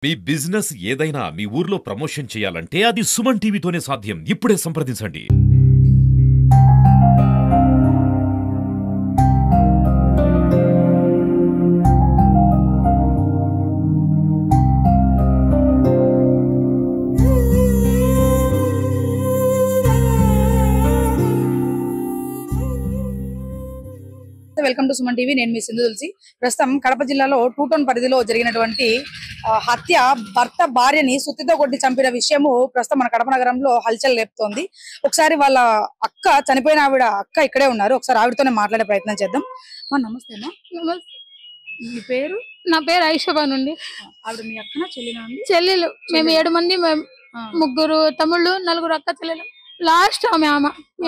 మీ business ఏదైనా మీ ఊర్లో promotion చేయాలంటే అది సుమన్ టీవీతోనే సాధ్యం. ఇప్పుడే సంప్రదించండి. Welcome to Suman TV. నేను మీ సింధు తులసి. ప్రస్తుతం కడప జిల్లాలో 2 టౌన్ పరిధిలో జరిగినటువంటి హత్య, భర్త భార్యని సుత్తితో కొట్టి చంపిన విషయము ప్రస్తుతం మన కడప నగరంలో హల్చల్ లేపుతోంది. ఒకసారి వాళ్ళ అక్క, చనిపోయిన ఆవిడ అక్క ఇక్కడే ఉన్నారు. ఒకసారి ఆవిడతోనే మాట్లాడే ప్రయత్నం చేద్దాం. నమస్తే అమ్మా. నమస్తే. మీ పేరు? నా పేరు ఐషబా నుండి. ఆవిడ మీ అక్కన చెల్లినా? చెల్లెలు. మేము 7 మంది, ముగ్గురు తమ్ముళ్ళు, 4 అక్క చెల్లెలు. లాస్ట్ ఆమె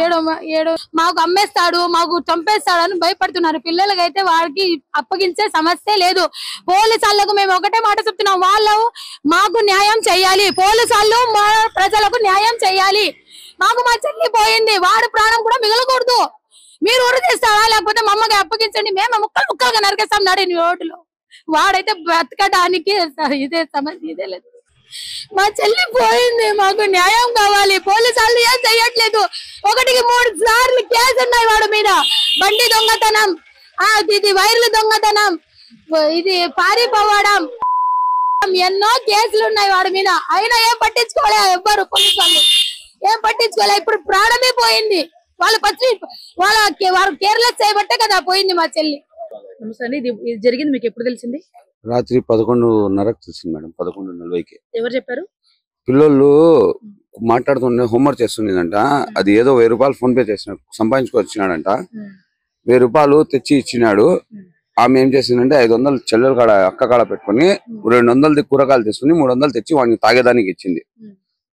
ఏడో మాకు అమ్మేస్తాడు, మాకు చంపేస్తాడు అని భయపడుతున్నారు. పిల్లలకైతే వాడికి అప్పగించే సమస్య లేదు. పోలీసు వాళ్ళకు మేము ఒకటే మాట చెప్తున్నాం, వాళ్ళు మాకు న్యాయం చెయ్యాలి. పోలీసు వాళ్ళు మా ప్రజలకు న్యాయం చెయ్యాలి. మాకు మా చెల్లి పోయింది, వాడి ప్రాణం కూడా మిగలకూడదు. మీరు ఊరు తీస్తారా, లేకపోతే మా అమ్మకి అప్పగించండి, మేము ముక్కలుగా నరికేస్తాం నడిని రోడ్డులో. వాడైతే బ్రతకడానికి ఇదే సమస్య, ఇదే లేదు. మా చెల్లి పోయింది, మాకు న్యాయం కావాలి. పోలీసు వాళ్ళు ఏం చెయ్యట్లేదు. 1కి 3 సార్లు కేసు ఉన్నాయి వాడి మీద. బండి దొంగతనం, ఇది వైర్లు దొంగతనం, ఇది పారిపోవడం, ఎన్నో కేసులు ఉన్నాయి వాడి మీద. అయినా ఏం పట్టించుకోలే ఎవ్వరు, పోలీసు వాళ్ళు ఏం పట్టించుకోలే. ఇప్పుడు ప్రాణమే పోయింది. వాళ్ళు కేర్లెస్ చేయబట్టే కదా పోయింది మా చెల్లి. ఇది జరిగింది మీకు ఎప్పుడు తెలిసింది? రాత్రి 11:30కి తెలిసింది మేడం. 11:40కి. ఎవరు చెప్పారు? పిల్లలు మాట్లాడుతుండే హోంవర్క్ చేస్తుండేదంట. అది ఏదో 1000 రూపాయలు ఫోన్ పే చేసినాడు, సంపాదించుకొచ్చినాడంట. 1000 రూపాయలు తెచ్చి ఇచ్చినాడు. ఆమె ఏం చేసిందంటే 500 చెల్లెల కాడ, అక్క కాడ పెట్టుకుని 200 కూరగాయలు తీసుకుని 300 తెచ్చి వాడిని తాగేదానికి ఇచ్చింది.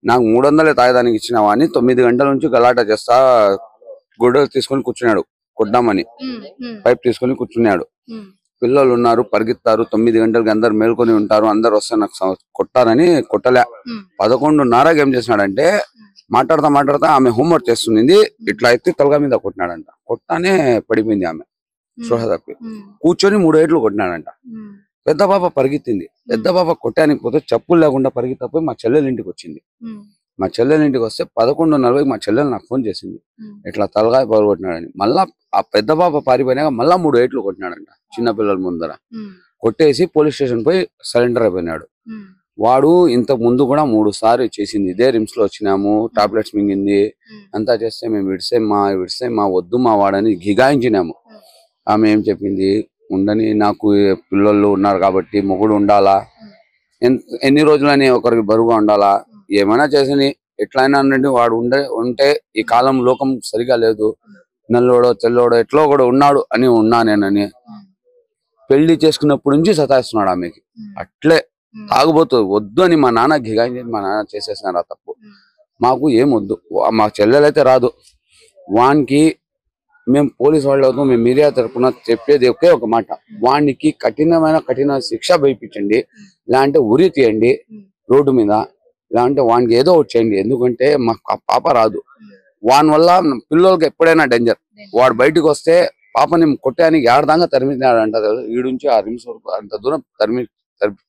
నాకు 300 తాగేదానికి ఇచ్చినావా అని 9 గంటల నుంచి గలాట చేస్తా గొడ్డలు తీసుకొని కూర్చున్నాడు. కొద్దామని పైప్ తీసుకొని కూర్చున్నాడు. పిల్లలు ఉన్నారు, పరిగెత్తారు. 9 గంటలకి అందరు మేల్కొని ఉంటారు. అందరు వస్తే నాకు కొట్టారని కొట్టలే. 11:30కి ఏం చేసినాడంటే మాట్లాడుతా ఆమె హోంవర్క్ చేస్తుంది. ఇట్లా ఎత్తి తలగా మీద కొట్టినాడంట. కొట్టానే పడిపోయింది ఆమె, స్పృహ తప్పి. కూర్చొని 3 ఏట్లు కొట్టినాడంట. పెద్ద పాప పరిగెత్తింది. పెద్ద పాప కొట్టానికి పోతే చెప్పులు లేకుండా పరిగెత్తపోయి మా చెల్లెల ఇంటికి వచ్చింది. మా చెల్లెల ఇంటికి వస్తే 11:40కి మా చెల్లెలు నాకు ఫోన్ చేసింది, ఇట్లా తలగాయ పగలగొట్టినాడని. మళ్ళా ఆ పెద్ద పాప పారిపోయినాక మళ్ళా 3 ఏట్లు కొట్టినాడంట చిన్నపిల్లల ముందర. కొట్టేసి పోలీస్ స్టేషన్ పోయి సరెండర్ అయిపోయినాడు. వాడు ఇంతకు ముందు కూడా 3 సార్లు చేసింది. ఇదే రిమ్స్ లో వచ్చినాము, టాబ్లెట్స్ మింగింది, అంతా చేస్తే మేము విడిసేమా వద్దు మా వాడని గిగాయించినాము. ఆమె ఏం చెప్పింది, ఉండని, నాకు పిల్లలు ఉన్నారు కాబట్టి మొగుడు ఉండాలా, ఎన్ని రోజులని ఒకరికి బరువుగా ఉండాలా, ఏమైనా చేసి ఎట్లయినా అనండి. వాడు ఉంటే ఈ కాలం లోకం సరిగా లేదు, నల్లోడో తెల్లోడో ఎట్లో కూడా ఉన్నాడు అని ఉన్నా నేనని పెళ్లి చేసుకున్నప్పటి నుంచి సతాయిస్తున్నాడు ఆమెకి. అట్లే తాగుబోతు వద్దు అని మా నాన్న గిగాయించి మా నాన్న చేసేసినారు ఆ తప్పు. మాకు ఏం వద్దు, మా చెల్లెలైతే రాదు. వానికి మేము పోలీసు వాళ్ళు అవుతాం, మేము మీడియా తరఫున చెప్పేది ఒకే ఒక మాట, వానికి కఠిన శిక్ష భయపించండి, ఇలాంటి ఉరి తీయండి రోడ్డు మీద, ఇలాంటి వానికి ఏదో ఒకటి చేయండి. ఎందుకంటే మాకు ఆ పాప రాదు. వాని వల్ల పిల్లలకి ఎప్పుడైనా డేంజర్. వాడు బయటకు వస్తే పాపని కొట్టడానికి ఏడదాకా తరిమినాడంట. ఈడుంచి ఆ రిమ్స్ వరకు అంత దూరం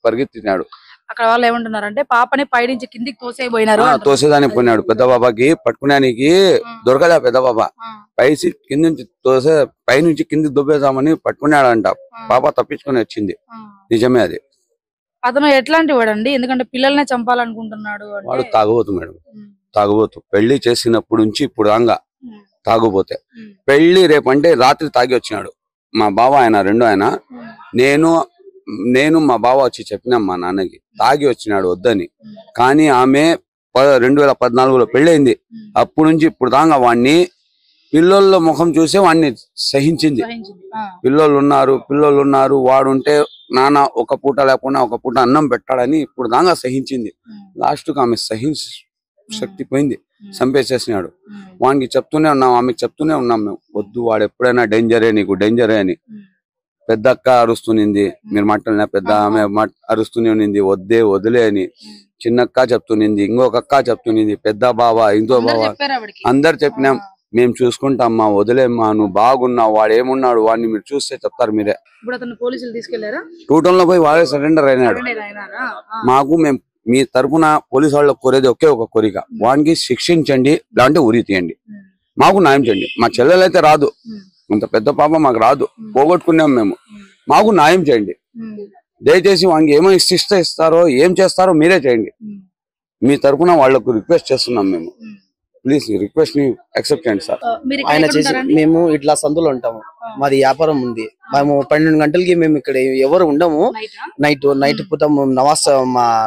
పరిగెత్తినాడు. అక్కడ వాళ్ళు ఏమంటున్నారంటే పాపని పైనుంచి కిందికి తోసేయబోయినారు. తోసేదానికి పోయినాడు. పెద్ద బాబాకి పట్టుకునేనికి దొరకలే. పెద్ద బాబా పైసి కింద నుంచి పైనుంచి కిందికి దుబ్బేద్దామని పట్టుకున్నాడంట. పాప తప్పించుకొని వచ్చింది. నిజమే అది. అతను ఎట్లాంటి వాడండి? ఎందుకంటే పిల్లల్నే చంపాలనుకుంటున్నాడు. వాడు తాగుబోతు మేడం, తాగుబోతు. పెళ్లి చేసినప్పుడు నుంచి ఇప్పుడు దాకా తాగుబోతే. పెళ్లి రేపంటే రాత్రి తాగి వచ్చినాడు మా బావ. ఆయన రెండో ఆయన, నేను మా బావ వచ్చి చెప్పినాం మా నాన్నకి, తాగి వచ్చినాడు వద్దని. కానీ ఆమె 2014లో పెళ్ళయింది. అప్పటి నుంచి ఇప్పుడు దాకా వాడిని పిల్లల ముఖం చూసే వాడిని సహించింది. పిల్లలు ఉన్నారు వాడుంటే నాన్న ఒక పూట లేకుండా ఒక పూట అన్నం పెట్టాడని ఇప్పుడు దాకా సహించింది. లాస్ట్ కు ఆమె శక్తి పోయింది, చంపేసేసినాడు. వానికి చెప్తూనే ఉన్నాం, ఆమెకు చెప్తూనే ఉన్నాం మేము, వద్దు వాడు ఎప్పుడైనా డేంజరే, నీకు డేంజరే అని. పెద్ద అక్క అరుస్తునింది, మీరు మాట్లాడిన పెద్ద ఆమె అరుస్తూనే ఉన్నింది, వదిలే అని. చిన్నక్క చెప్తునింది, ఇంకొక అక్క చెప్తునింది, పెద్ద బావ, ఇంకో బావ, అందరు చెప్పినాం. మేము చూసుకుంటామ్మా, వదిలేమ్మా, నువ్వు బాగున్నావు, వాడు ఏమున్నాడు వాడిని మీరు చూస్తే చెప్తారు మీరే. ఇప్పుడు అతను పోలీసులు తీసుకెళ్లారా? 2 టౌన్ లో పోయి వాడే సరెండర్ అయినాడు. మాకు మేము మీ తరఫున పోలీసు వాళ్ళకి కోరేది ఒకే ఒక కోరిక, వానికి శిక్షించండి, లేదంటే ఉరి తీయండి, మాకు న్యాయం చేయండి. మా చెల్లెలైతే రాదు, ఇంత పెద్ద పాప మాకు రాదు, పోగొట్టుకున్నాం మేము, మాకు న్యాయం చేయండి. దయచేసి వానికి ఏమైనా శిక్ష ఇస్తారో ఏం చేస్తారో మీరే చేయండి. మీ తరఫున వాళ్ళకు రిక్వెస్ట్ చేస్తున్నాం మేము. ప్లీజ్ రిక్వెస్ట్ ని యాక్సెప్ట్ చేయండి సార్. ఆయన చేసి మేము ఇట్లా సందులో ఉంటాము, మాది వ్యాపారం ఉంది. మేము 12 గంటలకి మేము ఇక్కడ ఎవరు ఉండము. నైట్ పూట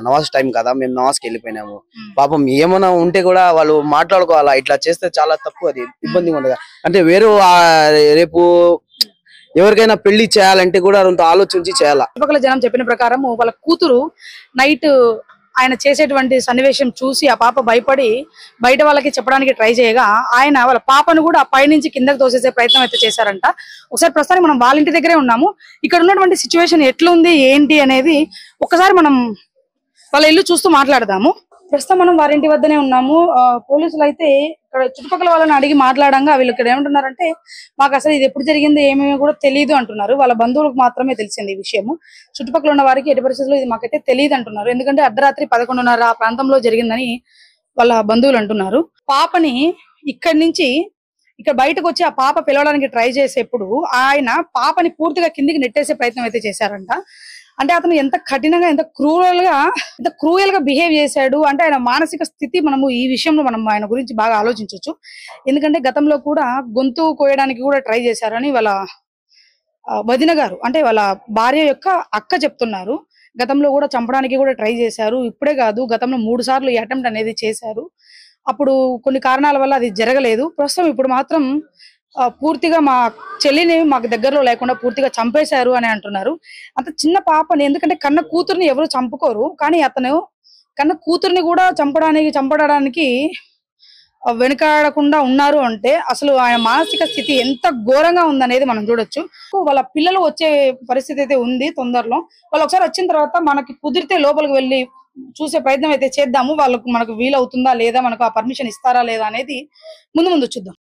నవాజ్ టైం కదా, మేము నవాజ్కి వెళ్ళిపోయినాము. పాపం ఏమైనా ఉంటే కూడా వాళ్ళు మాట్లాడుకోవాలా, ఇట్లా చేస్తే చాలా తప్పు, అది ఇబ్బందిగా ఉండదు. అంటే వేరే రేపు ఎవరికైనా పెళ్లి చేయాలంటే కూడా అంత ఆలోచించి చేయాలా. చుట్టుపక్కల జనం చెప్పిన ప్రకారం వాళ్ళ కూతురు నైట్ ఆయన చేసేటువంటి సన్నివేశం చూసి ఆ పాప భయపడి బయట వాళ్ళకి చెప్పడానికి ట్రై చేయగా ఆయన వాళ్ళ పాపను కూడా ఆ పై నుంచి కిందకి తోసేసే ప్రయత్నం అయితే చేశారంట. ఒకసారి ప్రస్తుతానికి మనం వాళ్ళ ఇంటి దగ్గరే ఉన్నాము. ఇక్కడ ఉన్నటువంటి సిచ్యువేషన్ ఎట్లుంది ఏంటి అనేది ఒకసారి మనం వాళ్ళ ఇల్లు చూస్తూ మాట్లాడదాము. ప్రస్తుతం మనం వారింటి వద్దనే ఉన్నాము. పోలీసులు అయితే ఇక్కడ చుట్టుపక్కల వాళ్ళని అడిగి మాట్లాడంగా వీళ్ళు ఇక్కడ ఏమంటున్నారంటే, మాకు అసలు ఇది ఎప్పుడు జరిగింది ఏమేమి కూడా తెలియదు అంటున్నారు. వాళ్ళ బంధువులకు మాత్రమే తెలిసింది ఈ విషయము. చుట్టుపక్కల ఉన్న వారికి ఎట్టి పరిస్థితుల్లో ఇది మాకైతే తెలియదు అంటున్నారు. ఎందుకంటే అర్ధరాత్రి 11:30 ఆ ప్రాంతంలో జరిగిందని వాళ్ళ బంధువులు అంటున్నారు. పాపని ఇక్కడి నుంచి ఇక్కడ బయటకు వచ్చి ఆ పాప పిలవడానికి ట్రై చేసేప్పుడు ఆయన పాపని పూర్తిగా కిందికి నెట్టేసే ప్రయత్నం అయితే చేశారంట. అంటే అతను ఎంత కఠినంగా ఎంత క్రూయల్ గా బిహేవ్ చేశాడు అంటే ఆయన మానసిక స్థితి మనము ఈ విషయంలో మనం ఆయన గురించి బాగా ఆలోచించవచ్చు. ఎందుకంటే గతంలో కూడా గొంతు కోయడానికి కూడా ట్రై చేశారని వాళ్ళ వదిన గారు అంటే వాళ్ళ భార్య యొక్క అక్క చెప్తున్నారు. గతంలో కూడా చంపడానికి కూడా ట్రై చేశారు. ఇప్పుడే కాదు, గతంలో 3 సార్లు ఈ అటెంప్ట్ అనేది చేశారు. అప్పుడు కొన్ని కారణాల వల్ల అది జరగలేదు. ప్రస్తుతం ఇప్పుడు మాత్రం పూర్తిగా మా చెల్లిని మాకు దగ్గరలో లేకుండా పూర్తిగా చంపేశారు అని అంటున్నారు. అంత చిన్న పాపని, ఎందుకంటే కన్న కూతుర్ని ఎవరు చంపుకోరు, కానీ అతను కన్న కూతుర్ని కూడా చంపడానికి వెనుకాడకుండా ఉన్నారు అంటే అసలు ఆయన మానసిక స్థితి ఎంత ఘోరంగా ఉందనేది మనం చూడొచ్చు. వాళ్ళ పిల్లలు వచ్చే పరిస్థితి అయితే ఉంది తొందరలో. వాళ్ళు ఒకసారి వచ్చిన తర్వాత మనకి కుదిరితే లోపలికి వెళ్ళి చూసే ప్రయత్నం అయితే చేద్దాము. వాళ్ళకు మనకు వీలవుతుందా లేదా, మనకు ఆ పర్మిషన్ ఇస్తారా లేదా అనేది ముందు చూద్దాం.